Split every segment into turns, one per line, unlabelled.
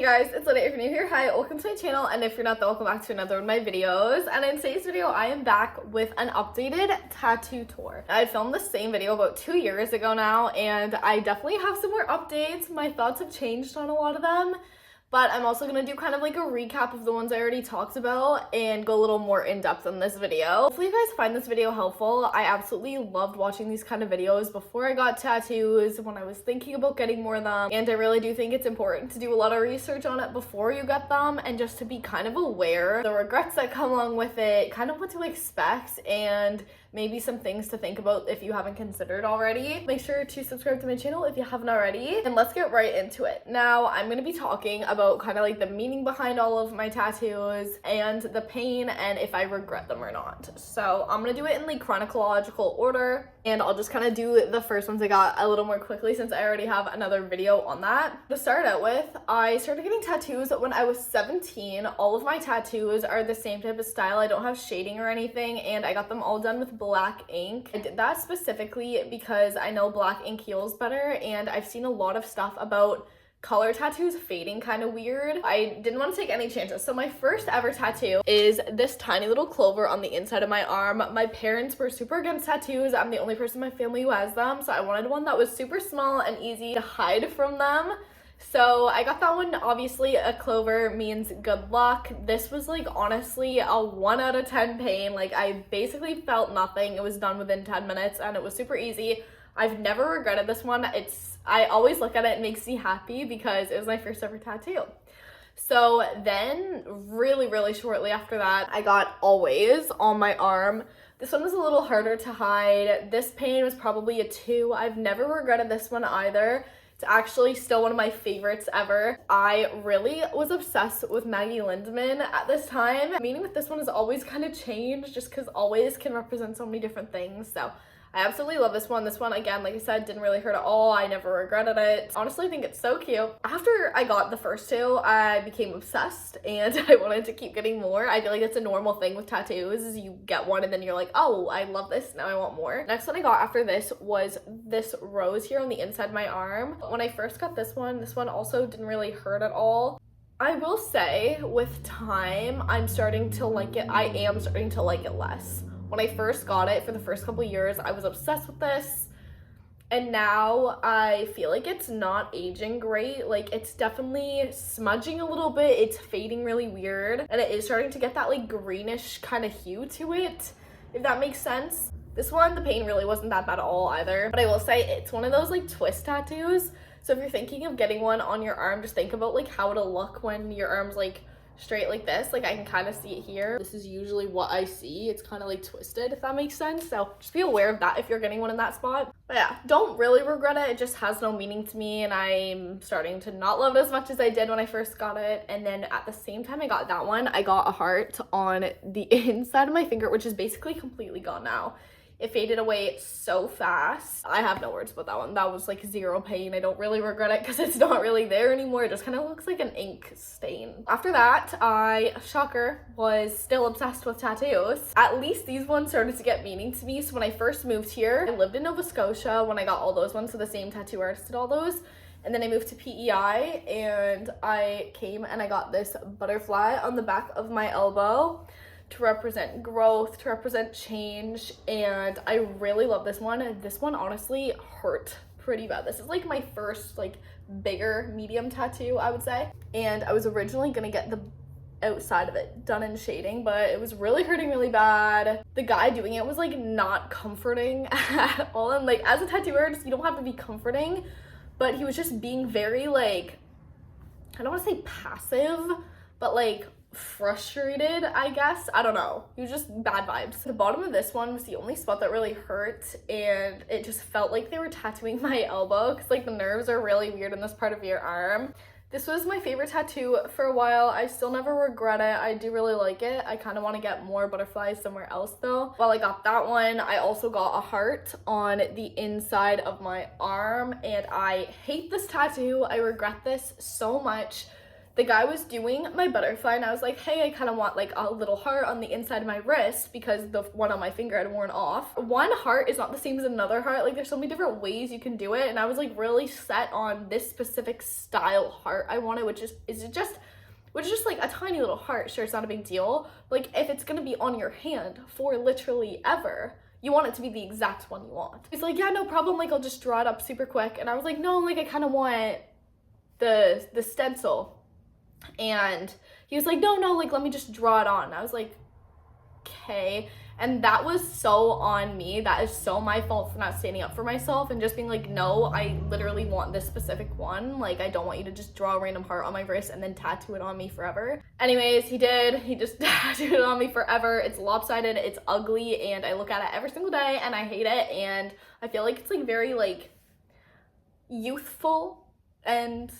guys, it's Lydia. If you're new here, hi, welcome to my channel, and if you're not, then welcome back to another one of my videos. And in today's video, I am back with an updated tattoo tour. I filmed the same video about 2 years ago now, and I definitely have some more updates. My thoughts have changed on a lot of them, but I'm also going to do kind of like a recap of the ones I already talked about and go a little more in depth in this video. Hopefully you guys find this video helpful. I absolutely loved watching these kind of videos before I got tattoos, when I was thinking about getting more of them, and I really do think it's important to do a lot of research on it before you get them, and just to be kind of aware the regrets that come along with it, kind of what to expect, and maybe some things to think about if you haven't considered already. Make sure to subscribe to my channel if you haven't already, and let's get right into it. Now, I'm going to be talking about kind of like the meaning behind all of my tattoos and the pain and if I regret them or not. So I'm going to do it in like chronological order, and I'll just kind of do the first ones I got a little more quickly since I already have another video on that. To start out with, I started getting tattoos when I was 17. All of my tattoos are the same type of style. I don't have shading or anything, and I got them all done with black ink. I did that specifically because I know black ink heals better, and I've seen a lot of stuff about color tattoos fading kind of weird. I didn't want to take any chances. So my first ever tattoo is this tiny little clover on the inside of my arm. My parents were super against tattoos. I'm the only person in my family who has them, so I wanted one that was super small and easy to hide from them. So I got that one. Obviously a clover means good luck. This was like honestly a 1 out of 10 pain. Like I basically felt nothing. It was done within 10 minutes and it was super easy. I've never regretted this one. I always look at it, it makes me happy because it was my first ever tattoo. So then really shortly after that, I got Always on my arm. This one was a little harder to hide. This pain was probably a 2. I've never regretted this one either. It's actually still one of my favorites ever. I really was obsessed with Maggie Lindemann at this time. Meaning with this one has always kind of changed just because always can represent so many different things. So I absolutely love this one. This one, again, like I said, didn't really hurt at all. I never regretted it. Honestly, I think it's so cute. After I got the first 2, I became obsessed and I wanted to keep getting more. I feel like it's a normal thing with tattoos is you get one and then you're like, oh, I love this, now I want more. Next one I got after this was this rose here on the inside of my arm. When I first got this one also didn't really hurt at all. I will say with time, I'm starting to like it. I am starting to like it less. When I first got it, for the first couple years, I was obsessed with this, and now I feel like it's not aging great. Like, it's definitely smudging a little bit, it's fading really weird, and it is starting to get that like greenish kind of hue to it, if that makes sense. This one, the pain really wasn't that bad at all either, but I will say it's one of those like twist tattoos, so if you're thinking of getting one on your arm, just think about like how it'll look when your arm's like straight like this. Like I can kind of see it here. This is usually what I see. It's kind of like twisted, if that makes sense. So just be aware of that if you're getting one in that spot. But yeah, don't really regret it. It just has no meaning to me, and I'm starting to not love it as much as I did when I first got it. And then at the same time I got that one, I got a heart on the inside of my finger, which is basically completely gone now. It faded away so fast. I have no words about that one. That was like 0 pain. I don't really regret it because it's not really there anymore. It just kind of looks like an ink stain. After that, I, shocker, was still obsessed with tattoos. At least these ones started to get meaning to me. So when I first moved here, I lived in Nova Scotia when I got all those ones. So the same tattoo artist did all those. And then I moved to PEI and I came and I got this butterfly on the back of my elbow to represent growth, to represent change, and I really love this one. This one honestly hurt pretty bad. This is like my first like bigger medium tattoo, I would say, and I was originally gonna get the outside of it done in shading, but it was really hurting really bad. The guy doing it was like not comforting at all, and like as a tattoo artist you don't have to be comforting, but he was just being very like, I don't want to say passive, but like frustrated, I guess. I don't know. It was just bad vibes. The bottom of this one was the only spot that really hurt, and it just felt like they were tattooing my elbow because like the nerves are really weird in this part of your arm. This was my favorite tattoo for a while. I still never regret it. I do really like it. I kind of want to get more butterflies somewhere else though. While I got that one, I also got a heart on the inside of my arm, and I hate this tattoo. I regret this so much. the guy was doing my butterfly and I was like, hey, I kind of want like a little heart on the inside of my wrist because the one on my finger had worn off. One heart is not the same as another heart. Like there's so many different ways you can do it. And I was like really set on this specific style heart I wanted, which is just like a tiny little heart. Sure, it's not a big deal. Like if it's gonna be on your hand for literally ever, you want it to be the exact one you want. He's like, yeah, no problem. Like I'll just draw it up super quick. And I was like, no, like I kind of want the stencil. And he was like, no, like let me just draw it on. I was like, okay. And that was so on me. That is so my fault for not standing up for myself and just being like, no, I literally want this specific one. Like I don't want you to just draw a random heart on my wrist and then tattoo it on me forever. Anyways, he did. He just tattooed it on me forever. It's lopsided, it's ugly, and I look at it every single day and I hate it. And I feel like it's like very like youthful, and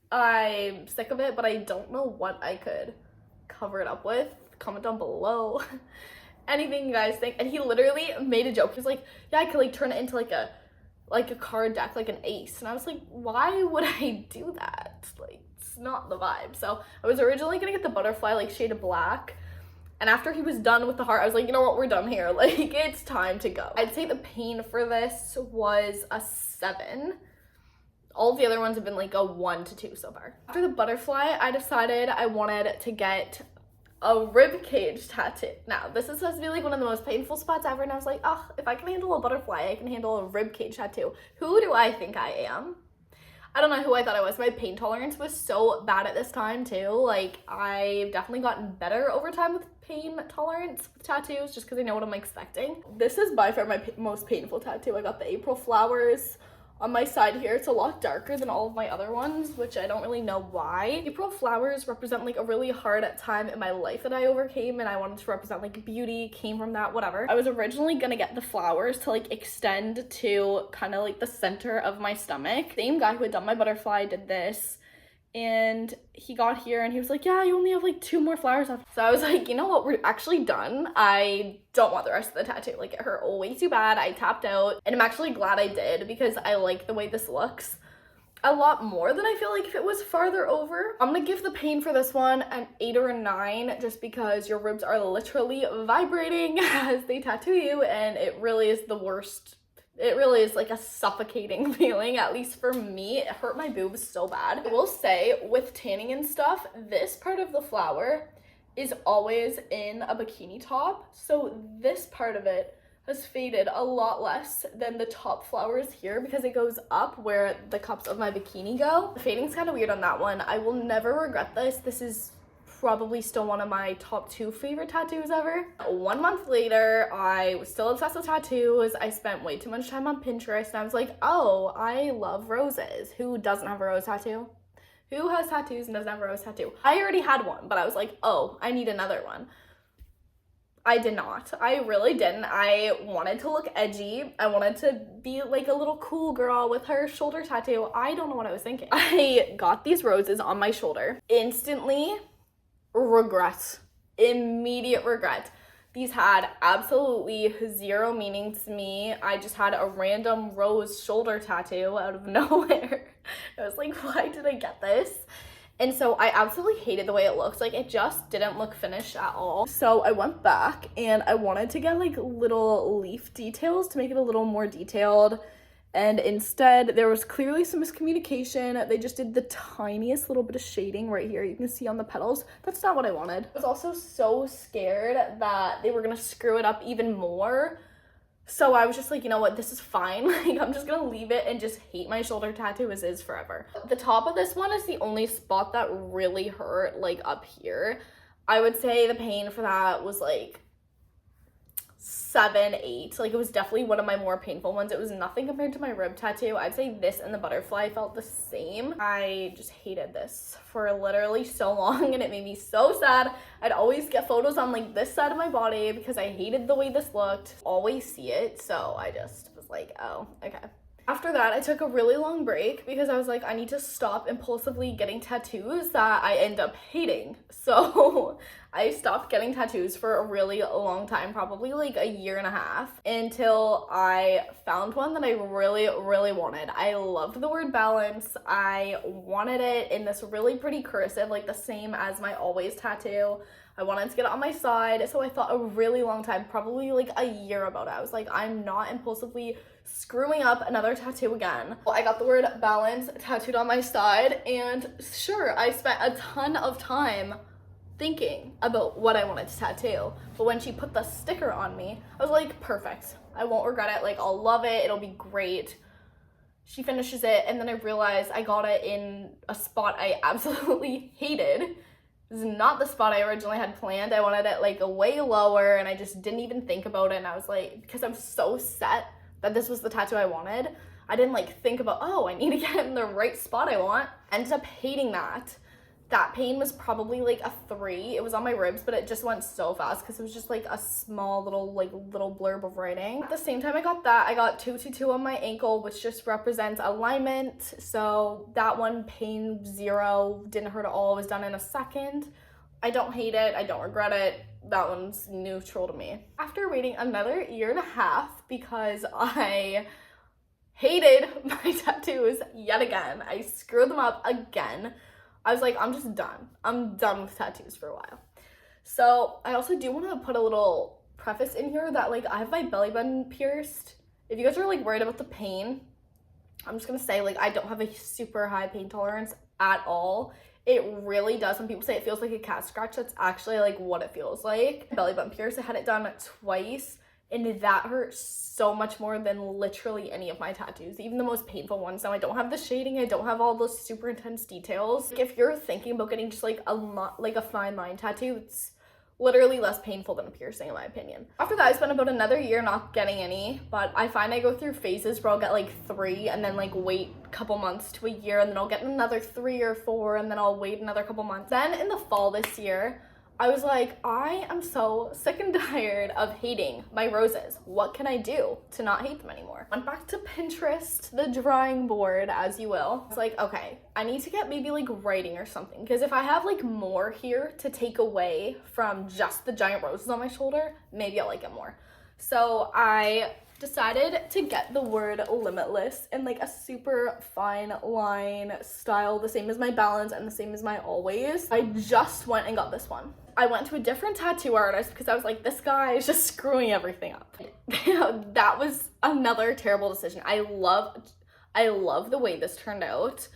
I'm sick of it, but I don't know what I could cover it up with. Comment down below anything you guys think. And he literally made a joke. He was like, yeah, I could like turn it into like a card deck, like an ace. And I was like, why would I do that? Like it's not the vibe. So I was originally gonna get the butterfly like shade of black, and after he was done with the heart, I was like, you know what, we're done here. Like it's time to go. I'd say the pain for this was a 7. All of the other ones have been like a 1 to 2 so far. After the butterfly, I decided I wanted to get a rib cage tattoo. Now, this is supposed to be like one of the most painful spots ever, and I was like, oh, if I can handle a butterfly, I can handle a rib cage tattoo. Who do I think I am? I don't know who I thought I was. My pain tolerance was so bad at this time too. Like I've definitely gotten better over time with pain tolerance with tattoos just because I know what I'm expecting. This is by far my most painful tattoo. I got the April flowers on my side here. It's a lot darker than all of my other ones, which I don't really know why. April flowers represent like a really hard time in my life that I overcame, and I wanted to represent like beauty, came from that, whatever. I was originally gonna get the flowers to like extend to kind of like the center of my stomach. Same guy who had done my butterfly did this, and he got here and he was like, yeah, you only have like 2 more flowers left. So I was like, you know what, we're actually done. I don't want the rest of the tattoo. Like it hurt way too bad. I tapped out, and I'm actually glad I did because I like the way this looks a lot more than I feel like if it was farther over. I'm gonna give the pain for this one an 8 or a 9 just because your ribs are literally vibrating as they tattoo you, and it really is the worst. It really is like a suffocating feeling, at least for me. It hurt my boobs so bad. I will say, with tanning and stuff, this part of the flower is always in a bikini top. So this part of it has faded a lot less than the top flowers here because it goes up where the cups of my bikini go. The fading's kind of weird on that one. I will never regret this. This is probably still one of my top 2 favorite tattoos ever. 1 month later, I was still obsessed with tattoos. I spent way too much time on Pinterest, and I was like, oh, I love roses. Who doesn't have a rose tattoo? Who has tattoos and doesn't have a rose tattoo? I already had one, but I was like, oh, I need another one. I did not. I really didn't. I wanted to look edgy. I wanted to be like a little cool girl with her shoulder tattoo. I don't know what I was thinking. I got these roses on my shoulder. Instantly regret. Immediate regret. These had absolutely 0 meaning to me. I just had a random rose shoulder tattoo out of nowhere. I was like, why did I get this? And so I absolutely hated the way it looked. Like it just didn't look finished at all. So I went back and I wanted to get like little leaf details to make it a little more detailed. And instead, there was clearly some miscommunication. They just did the tiniest little bit of shading right here. You can see on the petals. That's not what I wanted. I was also so scared that they were gonna screw it up even more. So I was just like, you know what, this is fine. Like, I'm just gonna leave it and just hate my shoulder tattoo as is forever. The top of this one is the only spot that really hurt, like up here. I would say the pain for that was like 7, 8. Like it was definitely one of my more painful ones. It was nothing compared to my rib tattoo. I'd say this and the butterfly felt the same. I just hated this for literally so long, and it made me so sad. I'd always get photos on like this side of my body because I hated the way this looked. Always see it, so I just was like, oh, okay. After that, I took a really long break because I was like, I need to stop impulsively getting tattoos that I end up hating. So I stopped getting tattoos for a really long time, probably like a year and a half, until I found one that I really, really wanted. I loved the word balance. I wanted it in this really pretty cursive, like the same as my always tattoo. I wanted to get it on my side, so I thought a really long time, probably like a year about it. I was like, I'm not impulsively screwing up another tattoo again. Well, I got the word balance tattooed on my side, and sure, I spent a ton of time thinking about what I wanted to tattoo. But when she put the sticker on me, I was like, perfect. I won't regret it. Like, I'll love it. It'll be great. She finishes it, and then I realized I got it in a spot I absolutely hated. This is not the spot I originally had planned. I wanted it like a way lower, and I just didn't even think about it. And I was like, because I'm so set that this was the tattoo I wanted, I didn't like think about, oh, I need to get it in the right spot I want. Ended up hating that. That pain was probably like a 3. It was on my ribs, but it just went so fast because it was just like a small little blurb of writing. At the same time I got that, I got 222 on my ankle, which just represents alignment. So that one, pain 0, didn't hurt at all. It was done in a second. I don't hate it. I don't regret it. That one's neutral to me. After waiting another year and a half because I hated my tattoos yet again, I screwed them up again. I was like, I'm just done. I'm done with tattoos for a while. So I also do want to put a little preface in here that like I have my belly button pierced. If you guys are like worried about the pain, I'm just gonna say like I don't have a super high pain tolerance at all. It really does. When people say it feels like a cat scratch, that's actually like what it feels like. Belly button pierce, I had it done twice, and that hurt so much more than literally any of my tattoos, even the most painful ones. Now I don't have the shading, I don't have all those super intense details. Like, if you're thinking about getting just like a fine line tattoo, it's literally less painful than a piercing in my opinion. After that, I spent about another year not getting any, but I find I go through phases where I'll get like 3 and then like wait a couple months to a year, and then I'll get another 3 or 4, and then I'll wait another couple months. Then in the fall this year, I was like, I am so sick and tired of hating my roses. What can I do to not hate them anymore? Went back to Pinterest, the drawing board, as you will. I was like, okay, I need to get maybe like writing or something, because if I have like more here to take away from just the giant roses on my shoulder, maybe I'll like it more. So I decided to get the word Limitless in like a super fine line style, the same as my balance and the same as my always. I just went and got this one. I went to a different tattoo artist because I was like, this guy is just screwing everything up. That was another terrible decision. I love the way this turned out.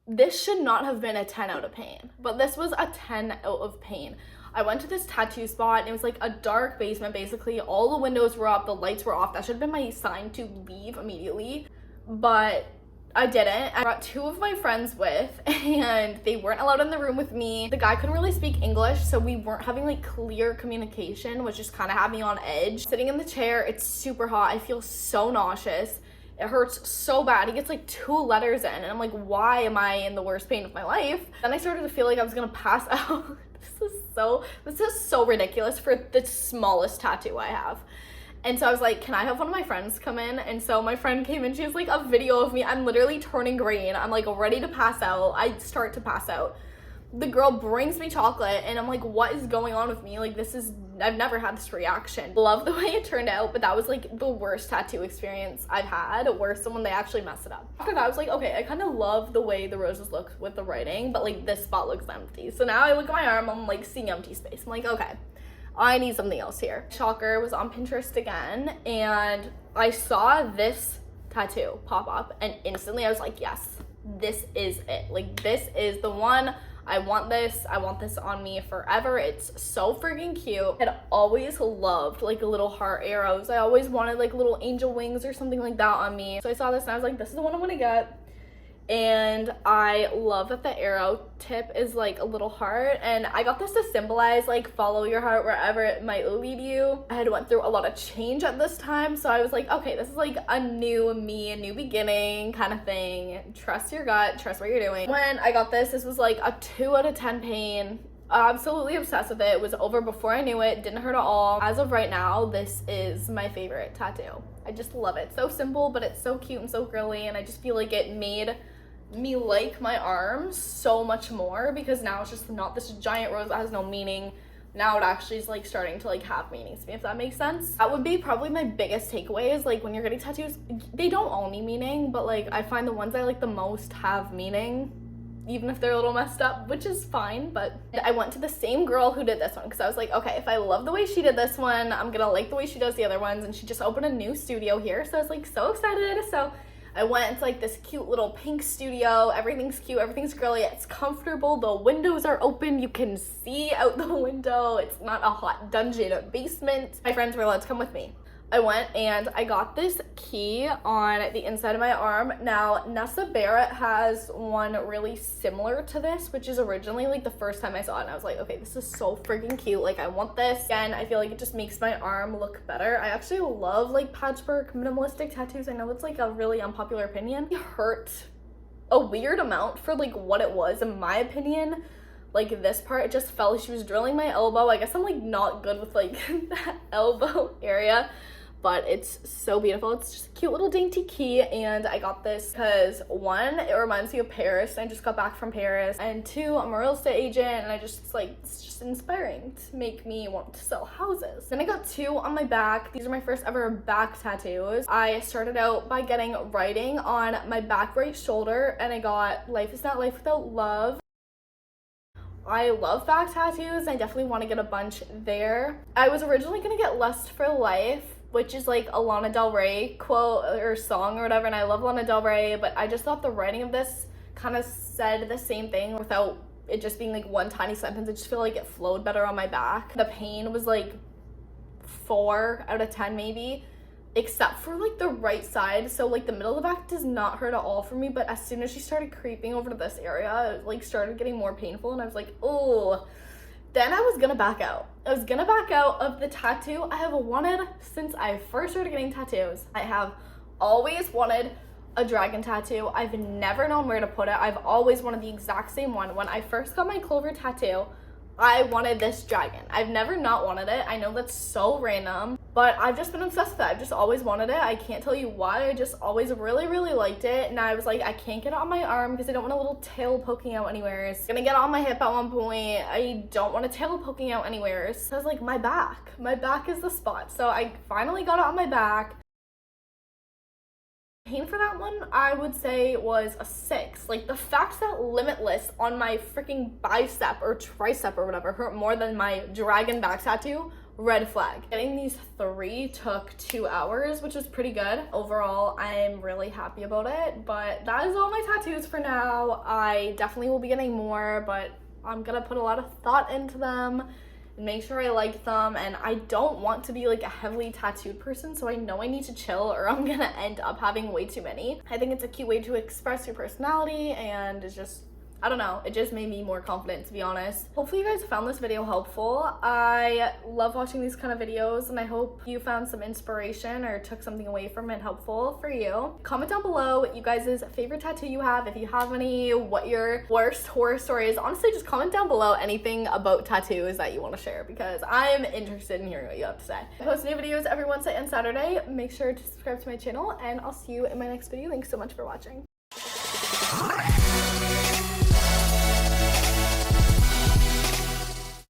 This should not have been a 10 out of pain, but this was a 10 out of pain. I went to this tattoo spot and it was like a dark basement basically. All the windows were up, the lights were off. That should have been my sign to leave immediately, but I didn't. I brought 2 of my friends with, and they weren't allowed in the room with me. The guy couldn't really speak English, so we weren't having like clear communication, which just kind of had me on edge. Sitting in the chair, it's super hot. I feel so nauseous. It hurts so bad. He gets like 2 letters in, and I'm like, why am I in the worst pain of my life? Then I started to feel like I was gonna pass out. This is so ridiculous for the smallest tattoo I have. And so I was like, can I have one of my friends come in? And so my friend came in, she has like a video of me. I'm literally turning green. I'm like ready to pass out. I start to pass out. The girl brings me chocolate and I'm like, what is going on with me? Like, I've never had this reaction. Love the way it turned out, but that was like the worst tattoo experience I've had, worse than when they actually messed it up. After that, I was like, okay, I kind of love the way the roses look with the writing, but like this spot looks empty. So now I look at my arm, I'm like seeing empty space. I'm like, okay, I need something else here. Shocker, was on Pinterest again, and I saw this tattoo pop up, and instantly I was like, yes, this is it. Like, this is the one. I want this on me forever. It's so freaking cute. I'd always loved like little heart arrows. I always wanted like little angel wings or something like that on me. So I saw this and I was like, this is the one I'm gonna get. And I love that the arrow tip is like a little heart, and I got this to symbolize like follow your heart wherever it might lead you. I had went through a lot of change at this time, so I was like, okay, this is like a new me, a new beginning kind of thing. Trust your gut, trust what you're doing. When I got this was like a 2 out of 10 pain. absolutely obsessed with it. It was over before I knew it. Didn't hurt at all. As of right now, this is my favorite tattoo. I just love it. So simple, but it's so cute and so girly, and I just feel like it made me like my arms so much more, because now it's just not this giant rose that has no meaning. Now it actually is like starting to like have meanings to me, if that makes sense. That would be probably my biggest takeaway, is like when you're getting tattoos, they don't all need meaning, but like I find the ones I like the most have meaning, even if they're a little messed up, which is fine. But I went to the same girl who did this one, because I was like, okay, if I love the way she did this one, I'm gonna like the way she does the other ones. And she just opened a new studio here, so I was like so excited. So I went into like this cute little pink studio. Everything's cute, everything's girly, it's comfortable, the windows are open, you can see out the window, it's not a hot dungeon basement. My friends were allowed to come with me. I went and I got this key on the inside of my arm. Now, Nessa Barrett has one really similar to this, which is originally like the first time I saw it, and I was like, okay, this is so freaking cute. Like, I want this. Again, I feel like it just makes my arm look better. I actually love like patchwork minimalistic tattoos. I know it's like a really unpopular opinion. It hurt a weird amount for like what it was, in my opinion. Like this part, it just felt like she was drilling my elbow. I guess I'm like not good with like that elbow area, but it's so beautiful. It's just a cute little dainty key, and I got this because one, it reminds me of Paris. I just got back from Paris, and two, I'm a real estate agent, and I just, it's like, it's just inspiring to make me want to sell houses. Then I got two on my back. These are my first ever back tattoos. I started out by getting writing on my back right shoulder, and I got life is not life without love. I love back tattoos. I definitely want to get a bunch there. I was originally gonna get Lust for Life, which is like a Lana Del Rey quote or song or whatever, and I love Lana Del Rey, but I just thought the writing of this kind of said the same thing without it just being like one tiny sentence. I just feel like it flowed better on my back. The pain was like 4 out of 10 maybe, except for like the right side. So like the middle of the back does not hurt at all for me, but as soon as she started creeping over to this area, it like started getting more painful, and I was like, oh. Then I was gonna back out. I was gonna back out of the tattoo I have wanted since I first started getting tattoos. I have always wanted a dragon tattoo. I've never known where to put it. I've always wanted the exact same one. When I first got my Clover tattoo, I wanted this dragon. I've never not wanted it. I know that's so random, but I've just been obsessed with it. I've just always wanted it. I can't tell you why. I just always really, really liked it. And I was like, I can't get it on my arm because I don't want a little tail poking out anywhere. It's gonna get on my hip at one point. I don't want a tail poking out anywhere. So I was like, my back. My back is the spot. So I finally got it on my back. Pain for that one, I would say, was a 6. Like, the fact that Limitless on my freaking bicep or tricep or whatever hurt more than my dragon back tattoo, red flag. Getting these 3 took 2 hours, which was pretty good. Overall, I'm really happy about it, but that is all my tattoos for now. I definitely will be getting more, but I'm gonna put a lot of thought into them and make sure I like them. And I don't want to be like a heavily tattooed person, so I know I need to chill or I'm gonna end up having way too many. I think it's a cute way to express your personality, and it's just, I don't know, it just made me more confident, to be honest. Hopefully you guys found this video helpful. I love watching these kind of videos, and I hope you found some inspiration or took something away from it helpful for you. Comment down below you guys' favorite tattoo you have, if you have any, what your worst horror story is. Honestly, just comment down below anything about tattoos that you want to share, because I'm interested in hearing what you have to say. I post new videos every Wednesday and Saturday. Make sure to subscribe to my channel, and I'll see you in my next video. Thanks so much for watching.